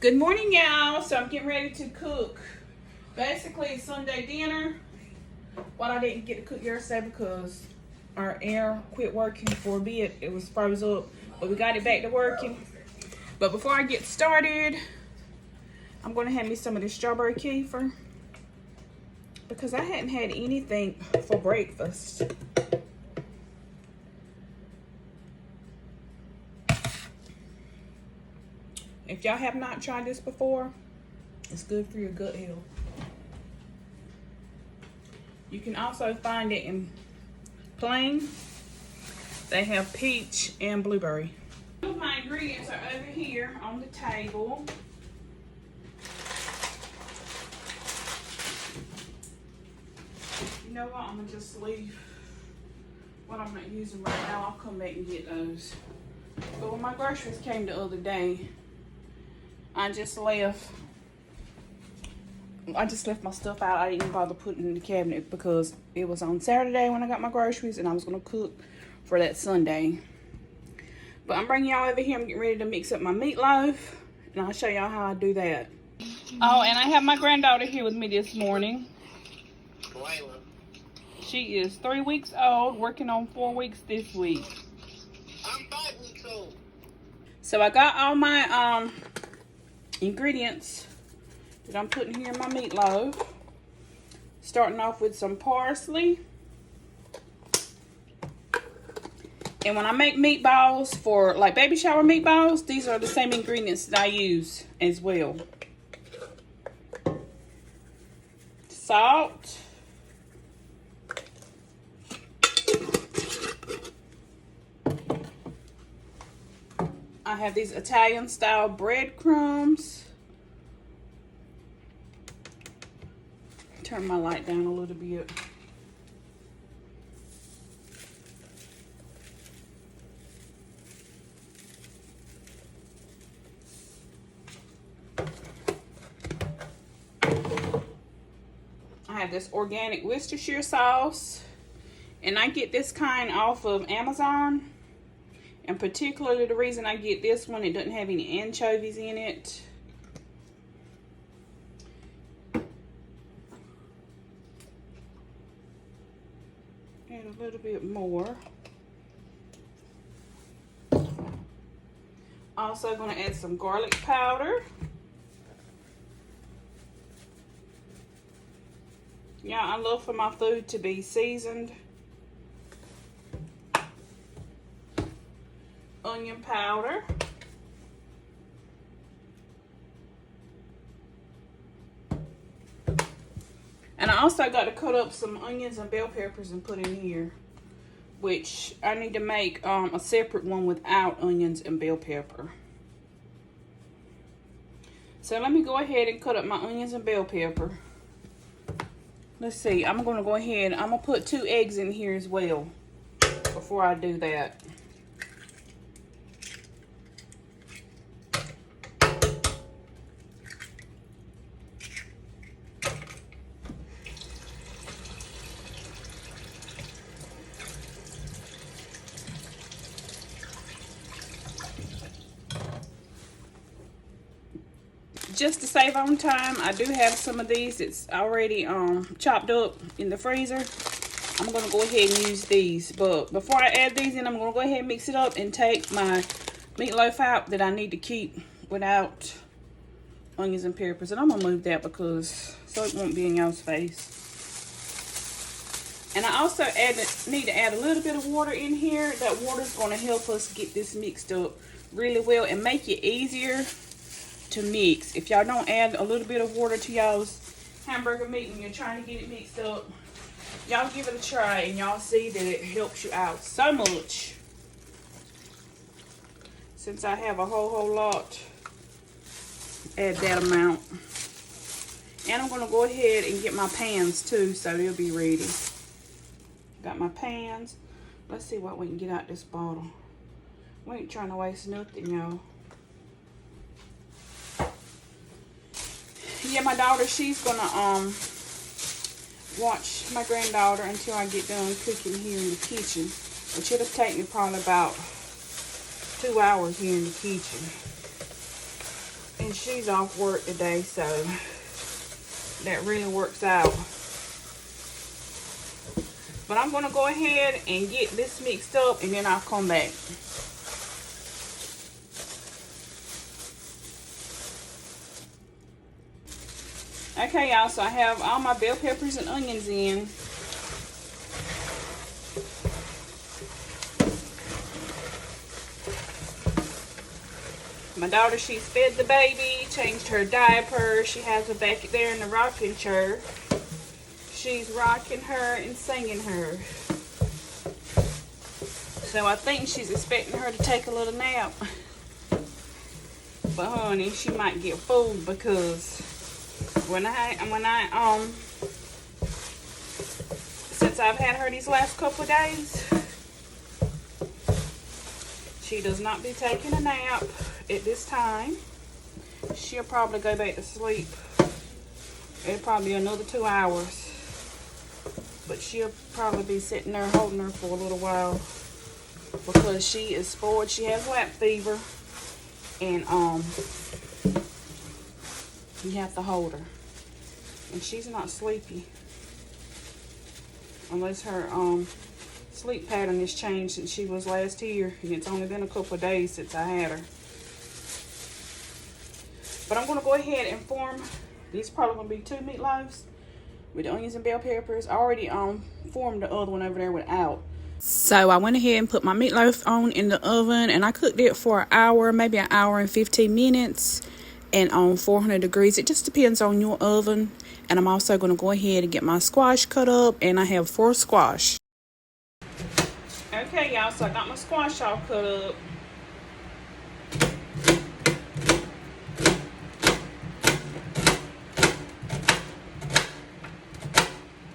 Good morning, y'all. So I'm getting ready to cook basically Sunday dinner. Well, I didn't get to cook yesterday because our air quit working for a bit. It was froze up, but we got it back to working. But before I get started, I'm going to have me some of this strawberry kefir because I hadn't had anything for breakfast. If y'all have not tried this before, it's good for your gut health. You can also find it in plain. They have peach and blueberry. All of my ingredients are over here on the table. You know what? I'm gonna just leave what I'm not using right now. I'll come back and get those. But when my groceries came the other day, I just left my stuff out. I didn't bother putting it in the cabinet because it was on Saturday when I got my groceries and I was going to cook for that Sunday. But I'm bringing y'all over here. I'm getting ready to mix up my meatloaf and I'll show y'all how I do that. Oh, and I have my granddaughter here with me this morning. Layla. She is 3 weeks old, working on 4 weeks this week. I'm 5 weeks old. So I got all my ingredients that I'm putting here in my meatloaf. Starting off with some parsley. And when I make meatballs for like baby shower meatballs, these are the same ingredients that I use as well. Salt. I have these Italian style breadcrumbs. Turn my light down a little bit. I have this organic Worcestershire sauce, and I get this kind off of Amazon. And particularly the reason I get this one, it doesn't have any anchovies in it. Add a little bit more. Also going to add some garlic powder. Yeah, I love for my food to be seasoned. Onion powder. And I also got to cut up some onions and bell peppers and put in here, which I need to make a separate one without onions and bell pepper. So let me go ahead and cut up my onions and bell pepper. Let's see, I'm going to go ahead, I'm going to put 2 eggs in here as well before I do that. Just to save on time, I do have some of these. It's already chopped up in the freezer. I'm going to go ahead and use these. But before I add these in, I'm going to go ahead and mix it up and take my meatloaf out that I need to keep without onions and peppers. And I'm going to move that because so it won't be in y'all's face. And I also need to add a little bit of water in here. That water is going to help us get this mixed up really well and make it easier to mix. If y'all don't add a little bit of water to y'all's hamburger meat when you're trying to get it mixed up, y'all give it a try and y'all see that it helps you out so much. Since I have a whole lot, add that amount. And I'm going to go ahead and get my pans too, so they'll be ready. Got my pans. Let's see what we can get out this bottle. We ain't trying to waste nothing, y'all. Yeah, my daughter, she's gonna watch my granddaughter until I get done cooking here in the kitchen, which it'll take me probably about 2 hours here in the kitchen. And she's off work today, so that really works out. But I'm going to go ahead and get this mixed up, and then I'll come back. Okay, y'all, so I have all my bell peppers and onions in. My daughter, she's fed the baby, changed her diaper. She has her back there in the rocking chair. She's rocking her and singing her. So I think she's expecting her to take a little nap. But honey, she might get fooled because since I've had her these last couple of days, she does not be taking a nap at this time. She'll probably go back to sleep. It'll probably be another 2 hours. But she'll probably be sitting there holding her for a little while because she is spoiled. She has lap fever, and you have to hold her. And she's not sleepy unless her sleep pattern has changed since she was last here, and it's only been a couple of days since I had her. But I'm going to go ahead and form, these probably going to be 2 meatloaves with the onions and bell peppers. I already formed the other one over there without. So I went ahead and put my meatloaf on in the oven, and I cooked it for an hour, maybe an hour and 15 minutes, and on 400 degrees. It just depends on your oven. And I'm also going to go ahead and get my squash cut up, and I have 4 squash. Okay, y'all, so I got my squash all cut up.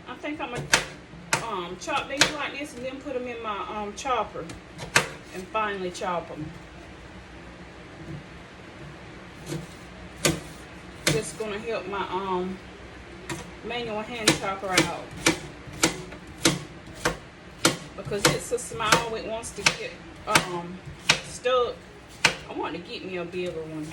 I think I'm going to chop these like this and then put them in my chopper and finally chop them. Just going to help my manual hand chopper out. Because it's so small, it wants to get stuck. I want to get me a bigger one.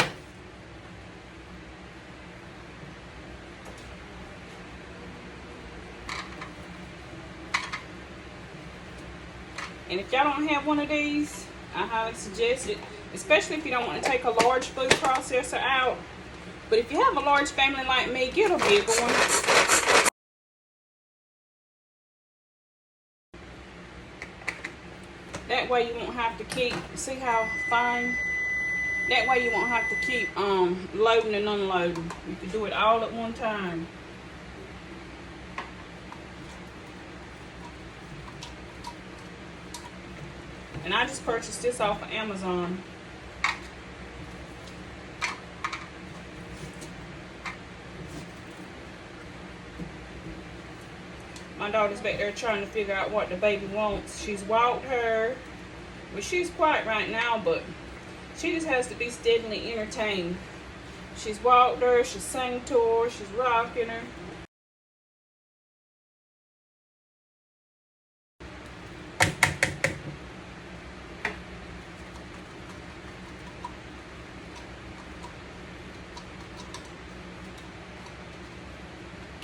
And if y'all don't have one of these, I highly suggest it, especially if you don't want to take a large food processor out. But if you have a large family like me, get a bigger one. That way you won't have to keep, see how fine? That way you won't have to keep loading and unloading. You can do it all at one time. And I just purchased this off of Amazon. My daughter's back there trying to figure out what the baby wants. She's walked her. Well, she's quiet right now, but she just has to be steadily entertained. She's walked her, she's sang to her, she's rocking her.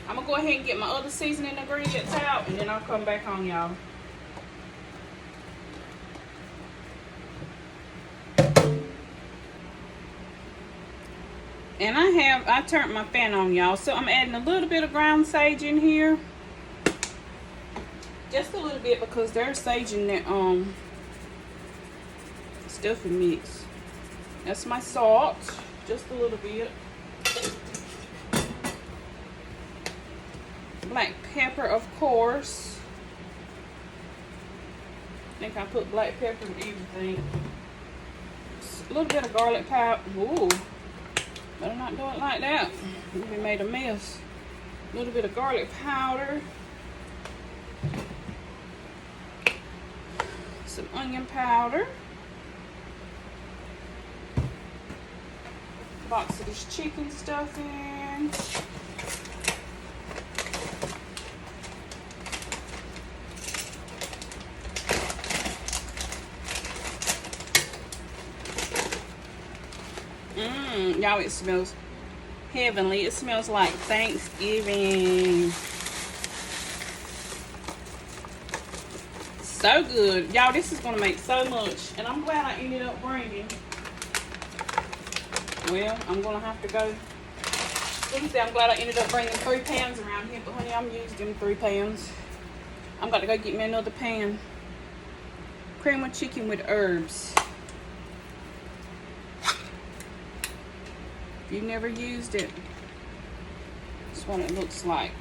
I'm going to go ahead and get my other seasoning ingredients out, and then I'll come back on, y'all. And I turned my fan on, y'all. So I'm adding a little bit of ground sage in here. Just a little bit, because there's sage in that stuffing mix. That's my salt. Just a little bit. Black pepper, of course. I think I put black pepper in everything. A little bit of garlic powder. Ooh, better not do it like that. We made a mess. A little bit of garlic powder. Some onion powder. Box of this chicken stuffing. Y'all, it smells heavenly. It smells like Thanksgiving. So good. Y'all, this is going to make so much. And I'm glad I ended up bringing. Well, I'm going to have to go. I'm glad I ended up bringing 3 pans around here. But honey, I'm using them 3 pans. I'm got to go get me another pan. Cream of chicken with herbs. If you've never used it, that's what it looks like.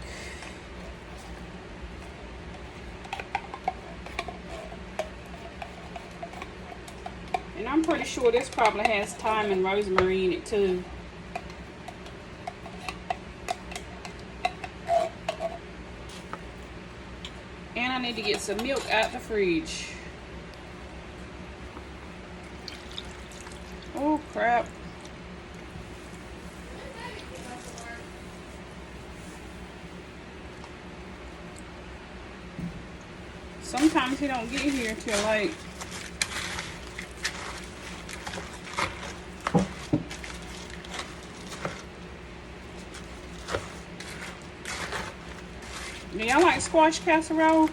And I'm pretty sure this probably has thyme and rosemary in it too. And I need to get some milk out the fridge. Oh crap. Sometimes he don't get here till late. Do y'all like squash casserole?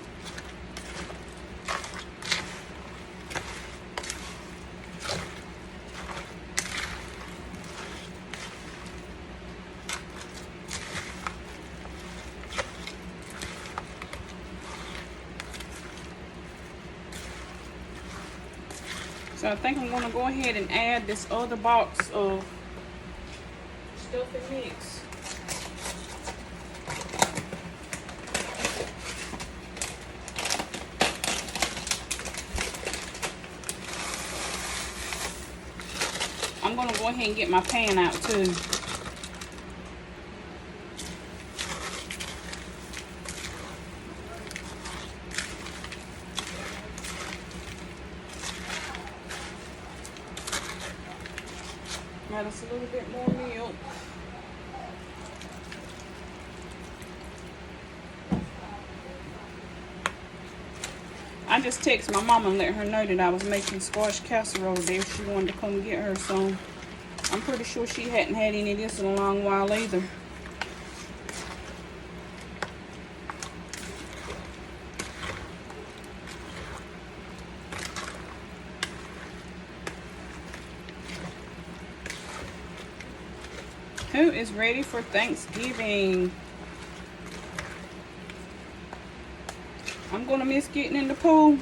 So I think I'm going to go ahead and add this other box of stuff and mix. I'm going to go ahead and get my pan out too. Add us a little bit more milk. I just texted my mama and let her know that I was making squash casserole there. She wanted to come get her some. I'm pretty sure she hadn't had any of this in a long while either. Who is ready for Thanksgiving? I'm gonna miss getting in the pool,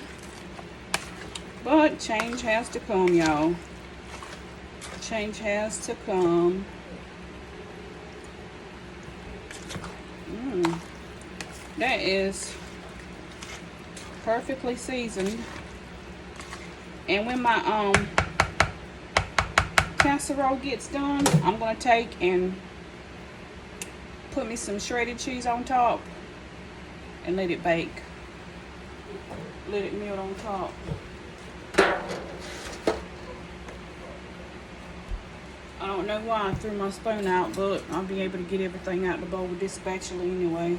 but change has to come, y'all. Change has to come. That is perfectly seasoned. And when my casserole gets done, I'm gonna take and put me some shredded cheese on top and let it bake. Let it melt on top. I don't know why I threw my spoon out, but I'll be able to get everything out of the bowl with this spatula anyway.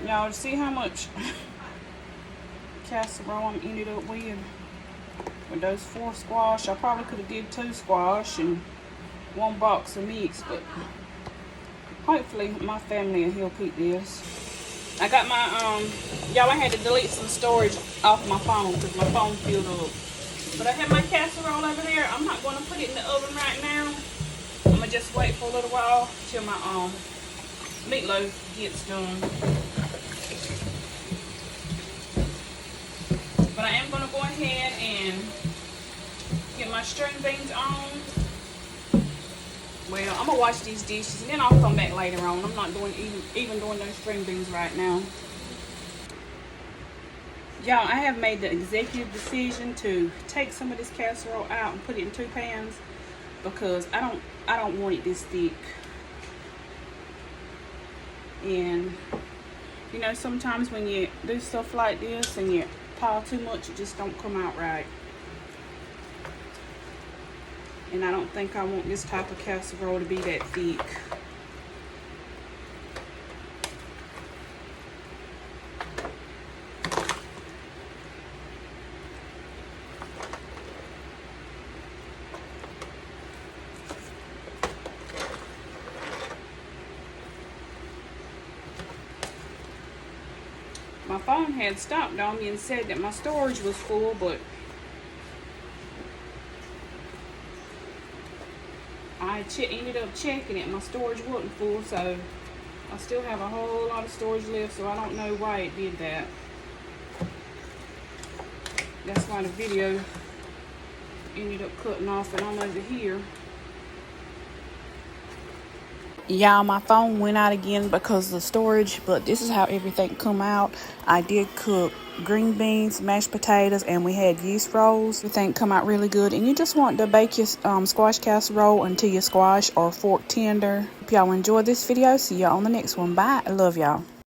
Y'all see how much casserole I'm ended up with those 4 squash. I probably could have did 2 squash and 1 box of mix, but hopefully my family will help eat this. I got my y'all, I had to delete some storage off my phone because my phone filled up. But I have my casserole over there. I'm not going to put it in the oven right now. I'm gonna just wait for a little while till my meatloaf gets done. But I am going to go ahead and get my string beans on. Well, I'm going to wash these dishes and then I'll come back later on. I'm not doing even doing those string beans right now. Y'all, I have made the executive decision to take some of this casserole out and put it in 2 pans because I don't want it this thick. And you know, sometimes when you do stuff like this and you pile too much, it just don't come out right. And I don't think I want this type of casserole to be that thick. phone had stopped on me and said that my storage was full, but I ended up checking it. My storage wasn't full, so I still have a whole lot of storage left, so I don't know why it did that. That's why the video ended up cutting off, and I'm over here. Y'all, my phone went out again because of the storage, but this is how everything come out. I did cook green beans, mashed potatoes, and we had yeast rolls. Everything come out really good, and you just want to bake your squash casserole until your squash or fork tender. Hope y'all enjoyed this video. See y'all on the next one. Bye. I love y'all.